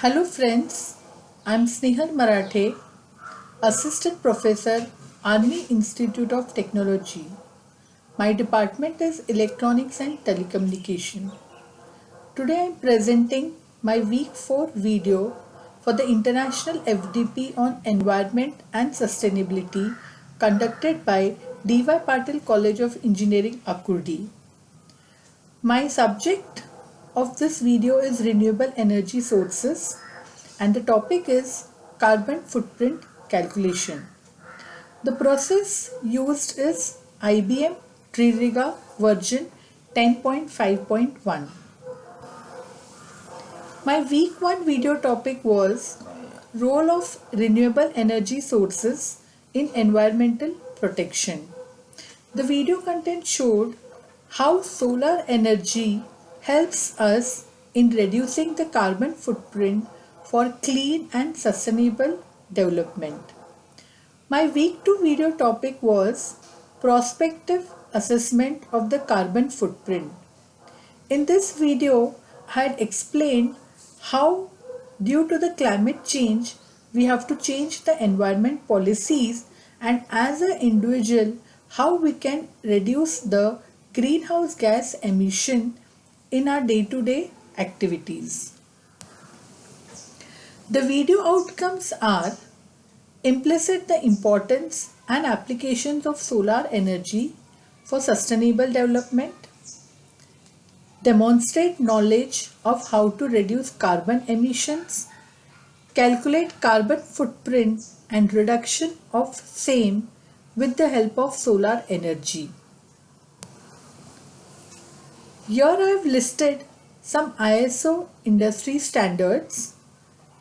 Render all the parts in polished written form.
Hello friends, I'm Snehal Marathe, Assistant Professor, Army Institute of Technology. My department is Electronics and Telecommunication. Today I'm presenting my week 4 video for the International FDP on Environment and Sustainability conducted by D.Y. Patil College of Engineering, Akurdi. My subject of this video is renewable energy sources and the topic is carbon footprint calculation. The process used is IBM Tririga version 10.5.1. My week 1 video topic was role of renewable energy sources in environmental protection. The video content showed how solar energy helps us in reducing the carbon footprint for clean and sustainable development. My week 2 video topic was prospective assessment of the carbon footprint. In this video, I had explained how due to the climate change, we have to change the environment policies and as an individual, how we can reduce the greenhouse gas emission in our day-to-day activities. The video outcomes are implicit the importance and applications of solar energy for sustainable development, demonstrate knowledge of how to reduce carbon emissions, calculate carbon footprint and reduction of same with the help of solar energy. Here I have listed some ISO industry standards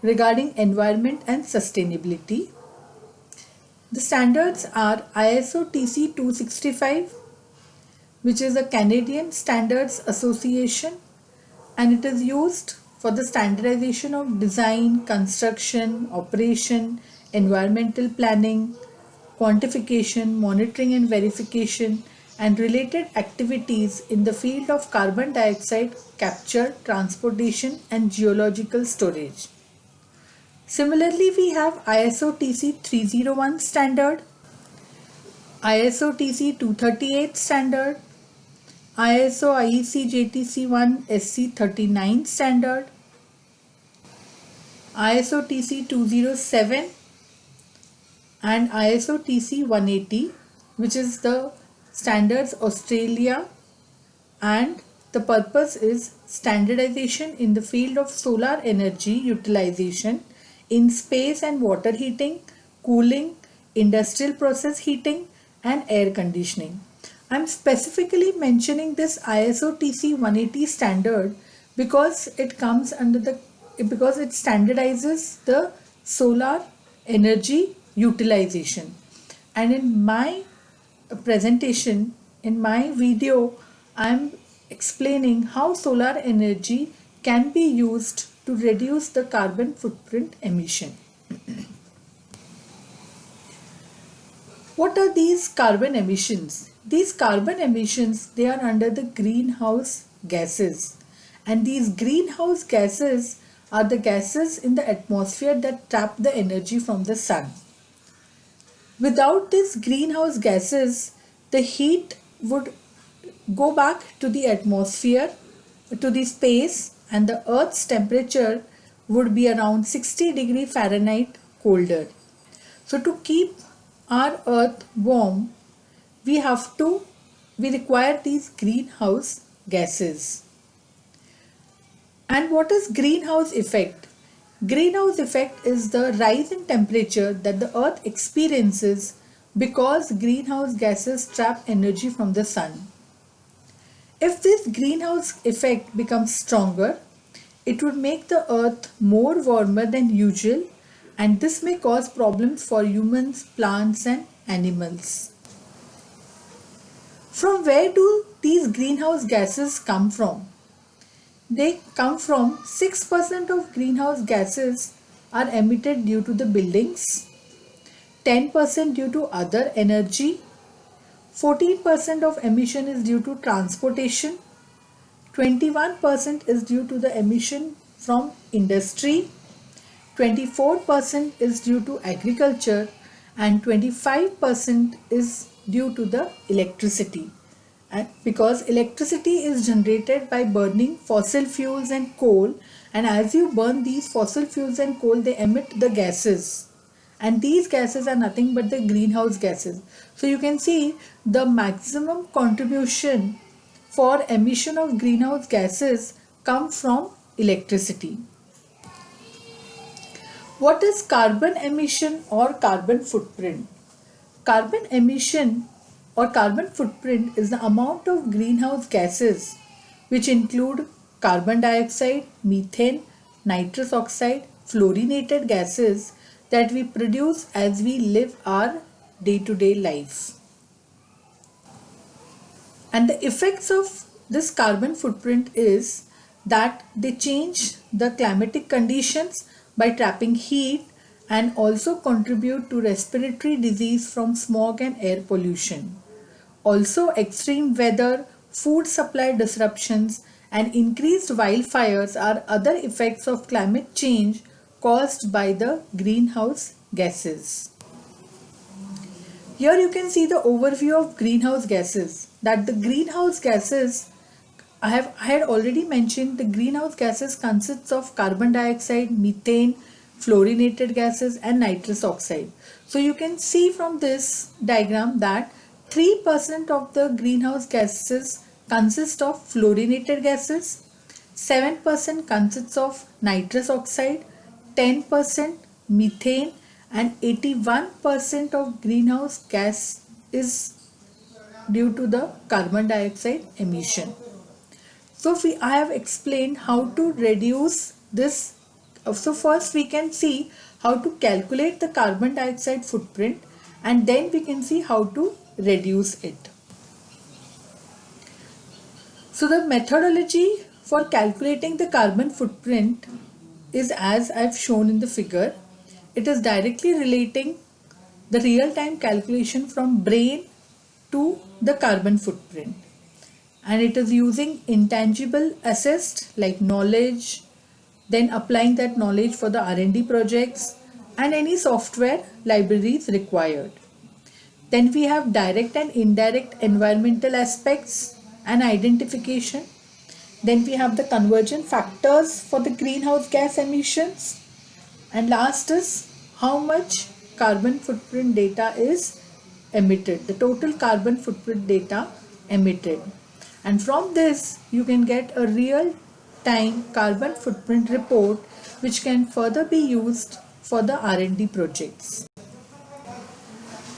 regarding environment and sustainability. The standards are ISO TC 265, which is a Canadian Standards Association, and it is used for the standardization of design, construction, operation, environmental planning, quantification, monitoring and verification, and related activities in the field of carbon dioxide capture, transportation, and geological storage. Similarly, we have ISO TC 301 standard, ISO TC 238 standard, ISO IEC JTC 1 SC 39 standard, ISO TC 207 and ISO TC 180, which is the standards Australia, and the purpose is standardization in the field of solar energy utilization in space and water heating, cooling, industrial process heating and air conditioning. I am specifically mentioning this ISO TC 180 standard because it standardizes the solar energy utilization. And in my presentation, in my video, I am explaining how solar energy can be used to reduce the carbon footprint emission. What are these carbon emissions? These carbon emissions, they are under the greenhouse gases, and these greenhouse gases are the gases in the atmosphere that trap the energy from the sun. Without these greenhouse gases, the heat would go back to the atmosphere, to the space, and the Earth's temperature would be around 60 degrees Fahrenheit colder. So to keep our Earth warm, we require these greenhouse gases. And what is greenhouse effect? Greenhouse effect is the rise in temperature that the Earth experiences because greenhouse gases trap energy from the sun. If this greenhouse effect becomes stronger, it would make the Earth more warmer than usual, and this may cause problems for humans, plants and animals. From where do these greenhouse gases come from? They come from 6% of greenhouse gases are emitted due to the buildings, 10% due to other energy, 14% of emission is due to transportation, 21% is due to the emission from industry, 24% is due to agriculture, and 25% is due to the electricity. And because electricity is generated by burning fossil fuels and coal, and as you burn these fossil fuels and coal, they emit the gases, and these gases are nothing but the greenhouse gases. So you can see the maximum contribution for emission of greenhouse gases come from electricity. What is carbon emission or carbon footprint? Carbon emission or carbon footprint is the amount of greenhouse gases which include carbon dioxide, methane, nitrous oxide, fluorinated gases that we produce as we live our day-to-day life. And the effects of this carbon footprint is that they change the climatic conditions by trapping heat and also contribute to respiratory disease from smog and air pollution. Also, extreme weather, food supply disruptions, and increased wildfires are other effects of climate change caused by the greenhouse gases. Here you can see the overview of greenhouse gases. That the greenhouse gases, I had already mentioned, the greenhouse gases consists of carbon dioxide, methane, fluorinated gases and nitrous oxide. So you can see from this diagram that 3% of the greenhouse gases consist of fluorinated gases, 7% consists of nitrous oxide, 10% methane, and 81% of greenhouse gas is due to the carbon dioxide emission. So I have explained how to reduce this. So first we can see how to calculate the carbon dioxide footprint, and then we can see how to reduce it. So the methodology for calculating the carbon footprint is as I've shown in the figure. It is directly relating the real-time calculation from brain to the carbon footprint, and it is using intangible assets like knowledge, then applying that knowledge for the R&D projects and any software libraries required. Then we have direct and indirect environmental aspects and identification. Then we have the conversion factors for the greenhouse gas emissions, and last is how much carbon footprint data is emitted, the total carbon footprint data emitted. And from this you can get a real time carbon footprint report which can further be used for the R&D projects.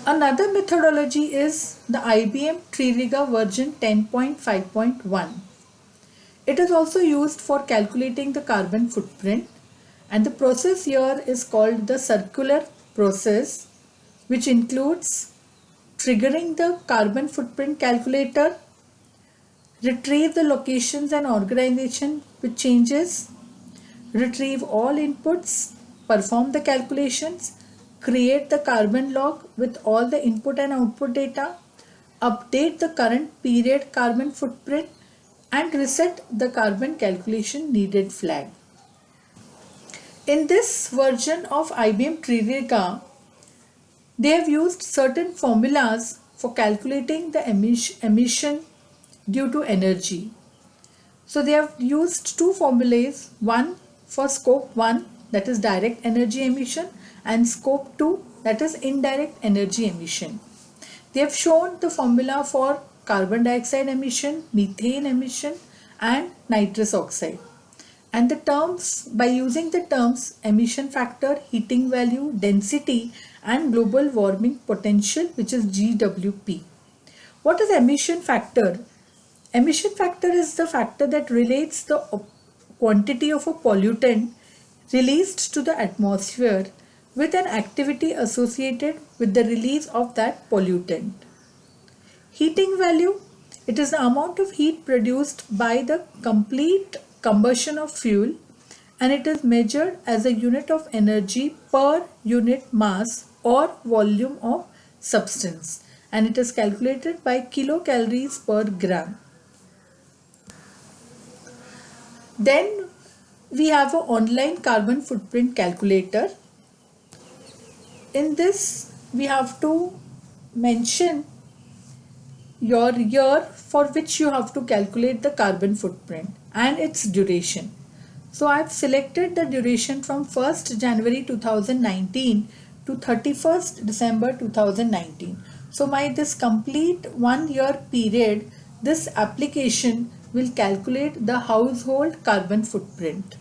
Another methodology is the IBM TreeRigger version 10.5.1. It is also used for calculating the carbon footprint, and the process here is called the circular process, which includes triggering the carbon footprint calculator, retrieve the locations and organization with changes, retrieve all inputs, perform the calculations, create the carbon log with all the input and output data, update the current period carbon footprint, and reset the carbon calculation needed flag. In this version of IBM TreeRigger, they have used certain formulas for calculating the emission due to energy. So they have used two formulas, one for scope 1, that is direct energy emission, and scope 2, that is indirect energy emission. They have shown the formula for carbon dioxide emission, methane emission and nitrous oxide. And the terms, by using the terms emission factor, heating value, density and global warming potential, which is GWP. What is emission factor? Emission factor is the factor that relates the quantity of a pollutant released to the atmosphere with an activity associated with the release of that pollutant. Heating value, it is the amount of heat produced by the complete combustion of fuel, and it is measured as a unit of energy per unit mass or volume of substance, and it is calculated by kilocalories per gram. Then we have an online carbon footprint calculator. In this, we have to mention your year for which you have to calculate the carbon footprint and its duration. So I've selected the duration from 1st January 2019 to 31st December 2019. So my this complete 1 year period, this application will calculate the household carbon footprint.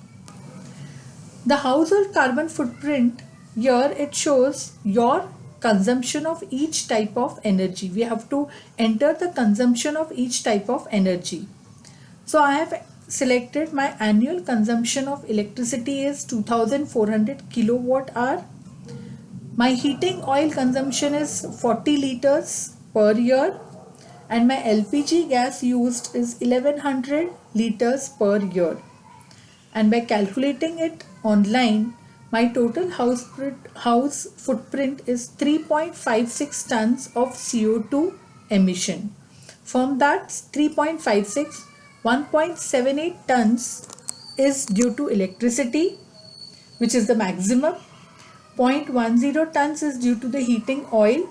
The household carbon footprint, here it shows your consumption of each type of energy. We have to enter the consumption of each type of energy. So I have selected my annual consumption of electricity is 2400 kilowatt hour. My heating oil consumption is 40 liters per year, and my LPG gas used is 1100 liters per year. And by calculating it online, my total house footprint is 3.56 tons of CO2 emission. From that 3.56, 1.78 tons is due to electricity, which is the maximum. 0.10 tons is due to the heating oil,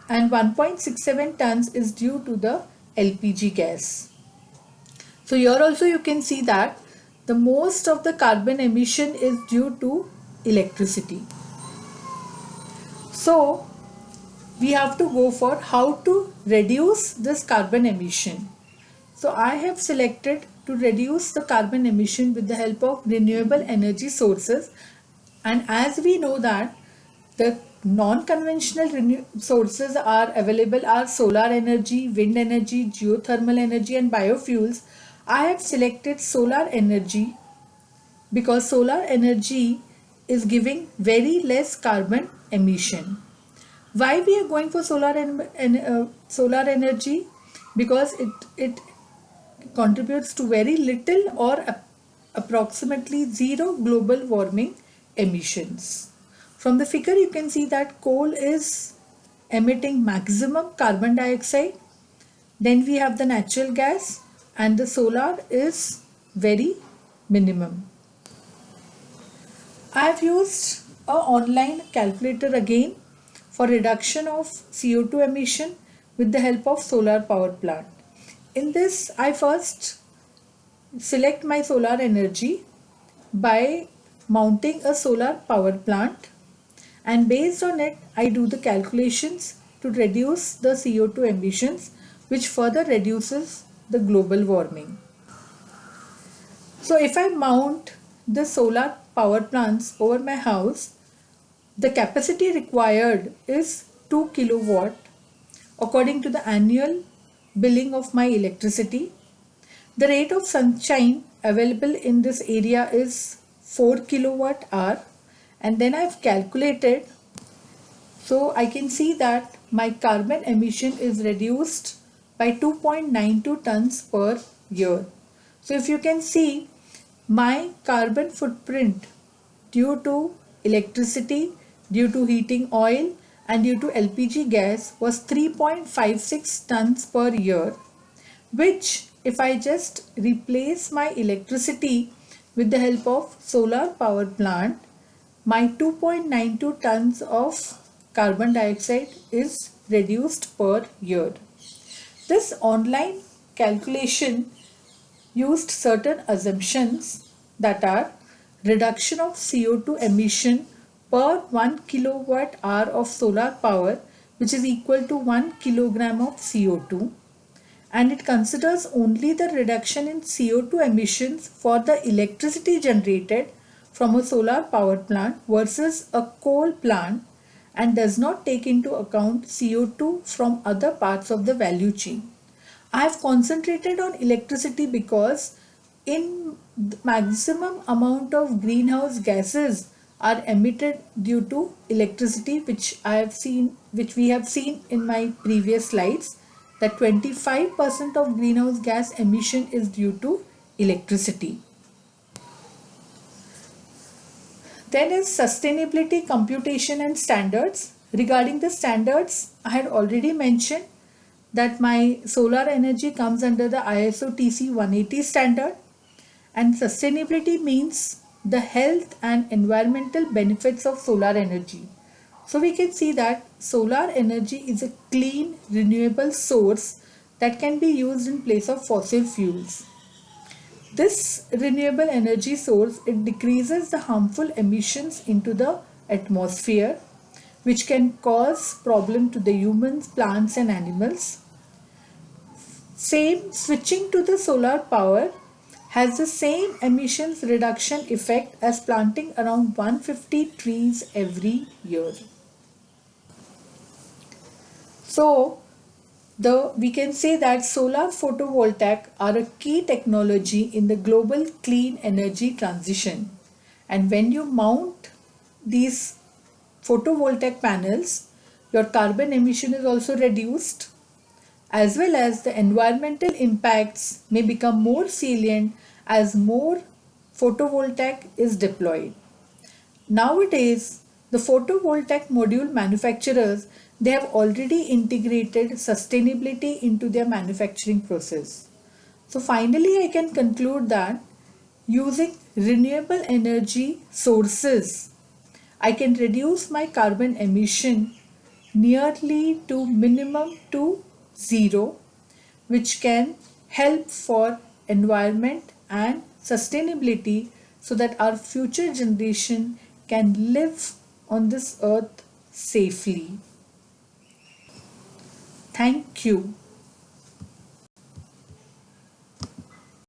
and 1.67 tons is due to the LPG gas. So here also you can see that the most of the carbon emission is due to electricity. So we have to go for how to reduce this carbon emission. So I have selected to reduce the carbon emission with the help of renewable energy sources. And as we know that the non-conventional sources are available are solar energy, wind energy, geothermal energy and biofuels. I have selected solar energy because solar energy is giving very less carbon emission. Why we are going for solar energy? Because it contributes to very little or approximately zero global warming emissions. From the figure you can see that coal is emitting maximum carbon dioxide. Then we have the natural gas, and the solar is very minimum. I have used an online calculator again for reduction of CO2 emission with the help of solar power plant. In this, I first select my solar energy by mounting a solar power plant, and based on it I do the calculations to reduce the CO2 emissions, which further reduces the global warming. So if I mount the solar power plants over my house, the capacity required is 2 kilowatt according to the annual billing of my electricity. The rate of sunshine available in this area is 4 kilowatt hour, and then I've calculated, so I can see that my carbon emission is reduced by 2.92 tons per year. So if you can see, my carbon footprint due to electricity, due to heating oil and due to LPG gas was 3.56 tons per year, which if I just replace my electricity with the help of solar power plant, my 2.92 tons of carbon dioxide is reduced per year. This online calculation used certain assumptions, that are reduction of CO2 emission per 1 kilowatt hour of solar power, which is equal to 1 kilogram of CO2, and it considers only the reduction in CO2 emissions for the electricity generated from a solar power plant versus a coal plant, and does not take into account CO2 from other parts of the value chain. I have concentrated on electricity because in the maximum amount of greenhouse gases are emitted due to electricity, which we have seen in my previous slides, that 25% of greenhouse gas emission is due to electricity. Then is sustainability computation and standards. Regarding the standards, I had already mentioned that my solar energy comes under the ISO TC 180 standard, And sustainability means the health and environmental benefits of solar energy. So we can see that solar energy is a clean, renewable source that can be used in place of fossil fuels. This renewable energy source, it decreases the harmful emissions into the atmosphere, which can cause problem to the humans, plants and animals. Same, switching to the solar power has the same emissions reduction effect as planting around 150 trees every year. So we can say that solar photovoltaic are a key technology in the global clean energy transition. And when you mount these photovoltaic panels, your carbon emission is also reduced, as well as the environmental impacts may become more salient as more photovoltaic is deployed. Nowadays, the photovoltaic module manufacturers, they have already integrated sustainability into their manufacturing process. So finally, I can conclude that using renewable energy sources, I can reduce my carbon emission nearly to minimum to zero, which can help for environment and sustainability so that our future generation can live on this earth safely. Thank you.